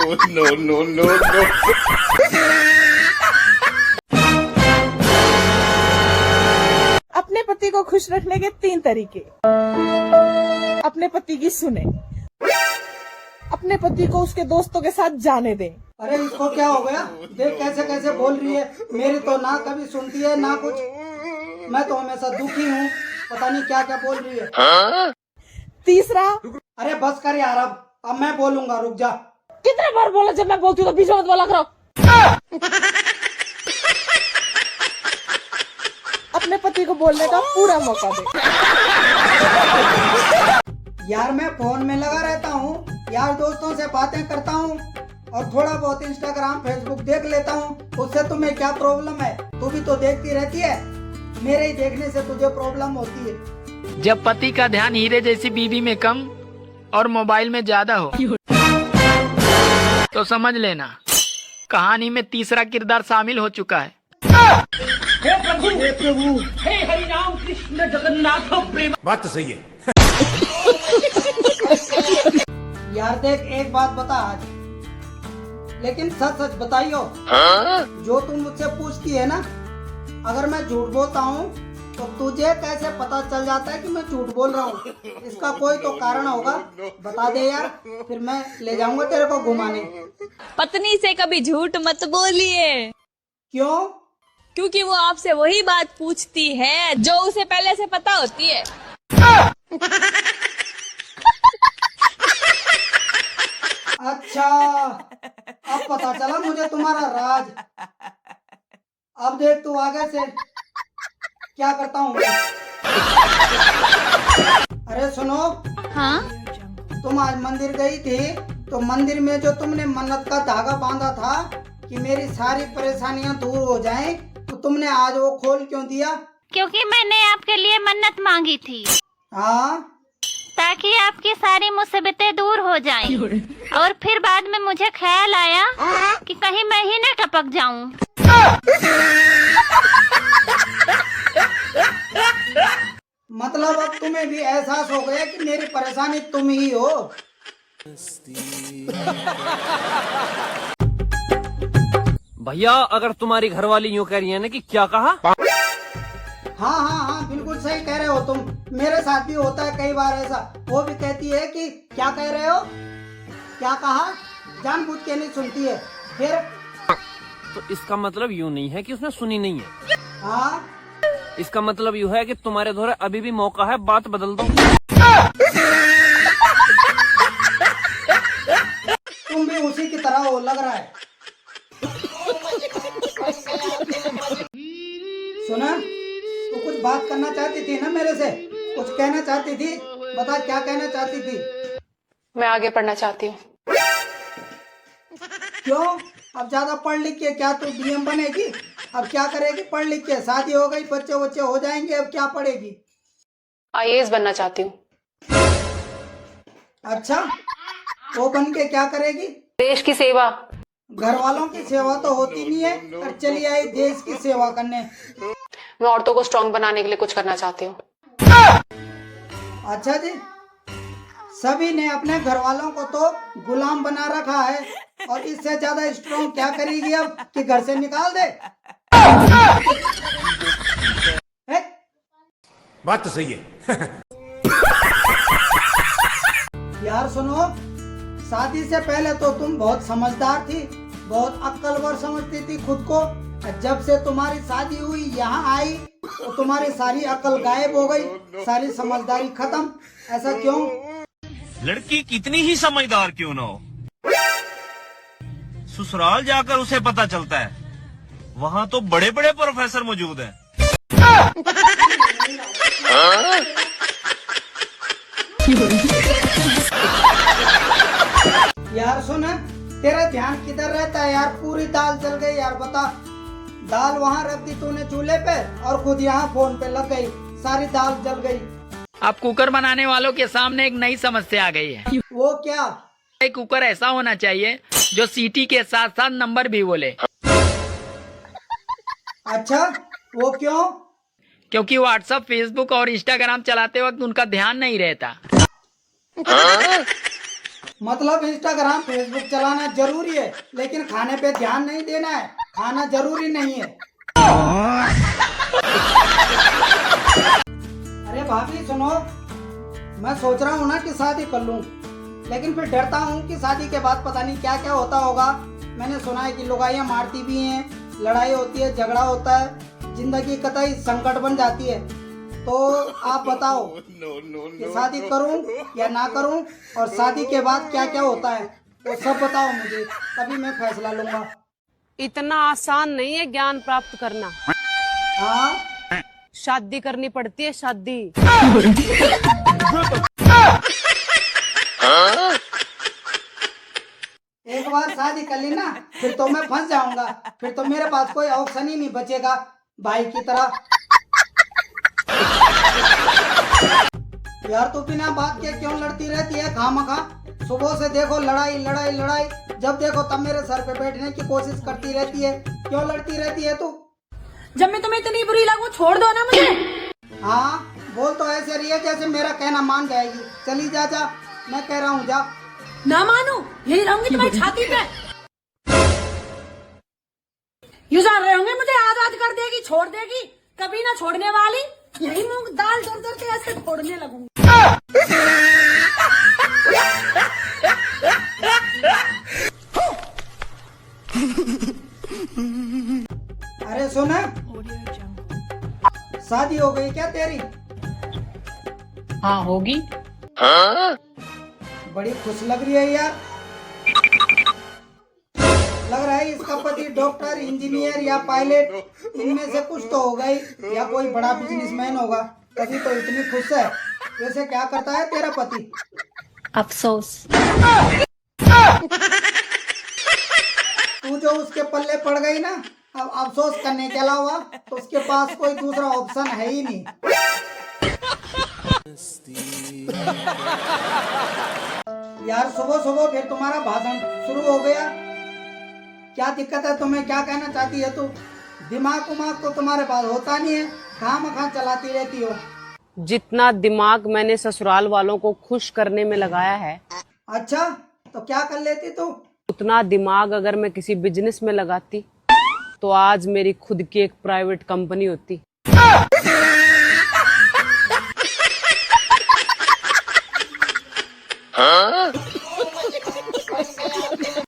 No no no no. अपने पति को खुश रखने के 3 तरीके। अपने पति की सुने, अपने पति को उसके दोस्तों के साथ जाने दें। अरे इसको क्या हो गया? देख कैसे कैसे बोल रही है। मेरी तो ना कभी सुनती है ना कुछ। मैं तो हमेशा दुखी हूँ, पता नहीं क्या क्या बोल रही है। तीसरा, अरे बस कर यार, अब मैं बोलूंगा, रुक जा। कितने बार बोला जब मैं बोलती हूँ तो बीच में मत बोला करो। अपने पति को बोलने का पूरा मौका दे। यार मैं फोन में लगा रहता हूँ, यार दोस्तों से बातें करता हूँ और थोड़ा बहुत इंस्टाग्राम फेसबुक देख लेता हूँ। उससे तुम्हें क्या प्रॉब्लम है? तू भी तो देखती रहती है। मेरे ही देखने से तुझे प्रॉब्लम होती है। जब पति का ध्यान हीरे जैसी बीवी में कम और मोबाइल में ज्यादा हो तो समझ लेना कहानी में तीसरा किरदार शामिल हो चुका है। हे प्रभु, हे हरि राम कृष्ण जगन्नाथ प्रेम। बात तो सही है। यार देख एक बात बता आज, लेकिन सच सच बताइयो। जो तुम मुझसे पूछती है ना, अगर मैं झूठ बोलता हूँ तो तुझे कैसे पता चल जाता है कि मैं झूठ बोल रहा हूँ? इसका कोई तो कारण होगा, बता दे यार, फिर मैं ले जाऊंगा तेरे को घुमाने। पत्नी से कभी झूठ मत बोलिए। क्यों? क्योंकि वो आपसे वही बात पूछती है जो उसे पहले से पता होती है। अच्छा, अब पता चला मुझे तुम्हारा राज। अब देख तू आगे से क्या करता हूँ। अरे सुनो, हाँ? तुम आज मंदिर गई थी तो मंदिर में जो तुमने मन्नत का धागा बांधा था कि मेरी सारी परेशानियां दूर हो जाएं, तो तुमने आज वो खोल क्यों दिया? क्योंकि मैंने आपके लिए मन्नत मांगी थी। हाँ, ताकि आपकी सारी मुसीबतें दूर हो जाएं। और फिर बाद में मुझे ख्याल आया कि कहीं मैं ही न टपक जाऊं। मतलब अब तुम्हें भी एहसास हो गया कि मेरी परेशानी तुम ही हो। भैया अगर तुम्हारी घरवाली यूँ कह रही है ना कि क्या कहा? हाँ हाँ हाँ, बिल्कुल सही कह रहे हो तुम। मेरे साथ भी होता है कई बार ऐसा। वो भी कहती है कि क्या कह रहे हो, क्या कहा, जानबूझ के नहीं सुनती है। फिर तो इसका मतलब यूँ नहीं है कि उसने सुनी नहीं है। हाँ, इसका मतलब यूँ है कि तुम्हारे द्वारा अभी भी मौका है, बात बदल दो। तुम भी उसी की तरह हो लग रहा है। सुना, तू कुछ बात करना चाहती थी ना मेरे से, कुछ कहना चाहती थी, बता क्या कहना चाहती थी? मैं आगे पढ़ना चाहती हूँ। क्यों? अब ज्यादा पढ़ लिख के क्या तू डीएम बनेगी? अब क्या करेगी पढ़ लिख के? शादी हो गई, बच्चे बच्चे हो जाएंगे, अब क्या पढ़ेगी? आईएएस बनना चाहती हूँ। अच्छा, वो बन के क्या करेगी? देश की सेवा। घर वालों की सेवा तो होती नहीं है और चली आई देश की सेवा करने। मैं औरतों को स्ट्रांग बनाने के लिए कुछ करना चाहती हूँ। अच्छा जी, सभी ने अपने घर वालों को तो गुलाम बना रखा है, और इससे ज्यादा स्ट्रांग क्या करेगी अब कि घर से निकाल दे? बात तो सही है। यार सुनो, शादी से पहले तो तुम बहुत समझदार थी, बहुत अक्लवर समझती थी खुद को। जब से तुम्हारी शादी हुई, यहाँ आई, तो तुम्हारी सारी अकल गायब हो गई, सारी समझदारी खत्म। ऐसा क्यों? लड़की कितनी ही समझदार क्यों ना हो, ससुराल जाकर उसे पता चलता है वहाँ तो बड़े बड़े प्रोफेसर मौजूद हैं। यार सुन, तेरा ध्यान किधर रहता है यार? पूरी दाल जल गई यार, बता। दाल वहाँ रख दी तूने चूल्हे पे और खुद यहाँ फोन पे लग गई, सारी दाल जल गई। अब कुकर बनाने वालों के सामने एक नई समस्या आ गई है। वो क्या? एक कुकर ऐसा होना चाहिए जो सीटी के साथ साथ नंबर भी बोले। अच्छा, वो क्यों? क्योंकि व्हाट्सएप, फेसबुक और इंस्टाग्राम चलाते वक्त उनका ध्यान नहीं रहता। मतलब इंस्टाग्राम फेसबुक चलाना जरूरी है, लेकिन खाने पे ध्यान नहीं देना है। खाना जरूरी नहीं है। अरे भाभी सुनो, मैं सोच रहा हूँ ना कि शादी कर लूँ, लेकिन फिर डरता हूँ कि शादी के बाद पता नहीं क्या क्या होता होगा। मैंने सुना है कि लुगाइयाँ मारती भी हैं, लड़ाई होती है, झगड़ा होता है, जिंदगी कतई संकट बन जाती है। तो आप बताओ कि शादी करूं या ना करूं, और शादी के बाद क्या क्या होता है वो सब बताओ मुझे, तभी मैं फैसला लूंगा। इतना आसान नहीं है ज्ञान प्राप्त करना। हाँ, शादी करनी पड़ती है, शादी। एक बार शादी कर ली ना, फिर तो मैं फंस जाऊंगा। फिर तो मेरे पास कोई ऑप्शन ही नहीं बचेगा भाई की तरह। यार तू बिना बात के क्यों लड़ती रहती है खामखा? सुबह से देखो लड़ाई लड़ाई लड़ाई, जब देखो तब मेरे सर पे बैठने की कोशिश करती रहती है। क्यों लड़ती रहती है तू? जब मैं तुम्हें इतनी बुरी लगूं, छोड़ दो ना मुझे। हाँ, बोल तो ऐसे रही है जैसे मेरा कहना मान जाएगी। चली जा जा, मैं कह रहा हूँ जा। ना मानू, यही रहूंगी तुम्हारी छाती पे। यूं रहोगे मुझे आजाद कर देगी, छोड़ देगी, कभी ना छोड़ने वाली। यही मूंग दाल दर दर के ऐसे फोड़ने लगूंगी। अरे सुन, शादी हो गई क्या तेरी? हाँ होगी। बड़ी खुश लग रही है यार। लग रहा है इसका पति डॉक्टर, इंजीनियर या पायलट, इनमें से कुछ तो होगा ही, या कोई बड़ा बिजनेसमैन होगा, तभी तो इतनी खुश है। वैसे क्या करता है तेरा पति? अफसोस। तू जो उसके पल्ले पड़ गई ना, अब अफसोस करने के अलावा तो उसके पास कोई दूसरा ऑप्शन है ही नहीं। यार सुबह सुबह फिर तुम्हारा भाषण शुरू हो गया। क्या दिक्कत है तुम्हें? क्या कहना चाहती है तू? दिमाग उमाग तो तुम्हारे पास होता नहीं है, खामखा चलाती रहती हो। जितना दिमाग मैंने ससुराल वालों को खुश करने में लगाया है, अच्छा तो क्या कर लेती तू? उतना दिमाग अगर मैं किसी बिजनेस में लगाती तो आज मेरी खुद की एक प्राइवेट कंपनी होती। हाँ?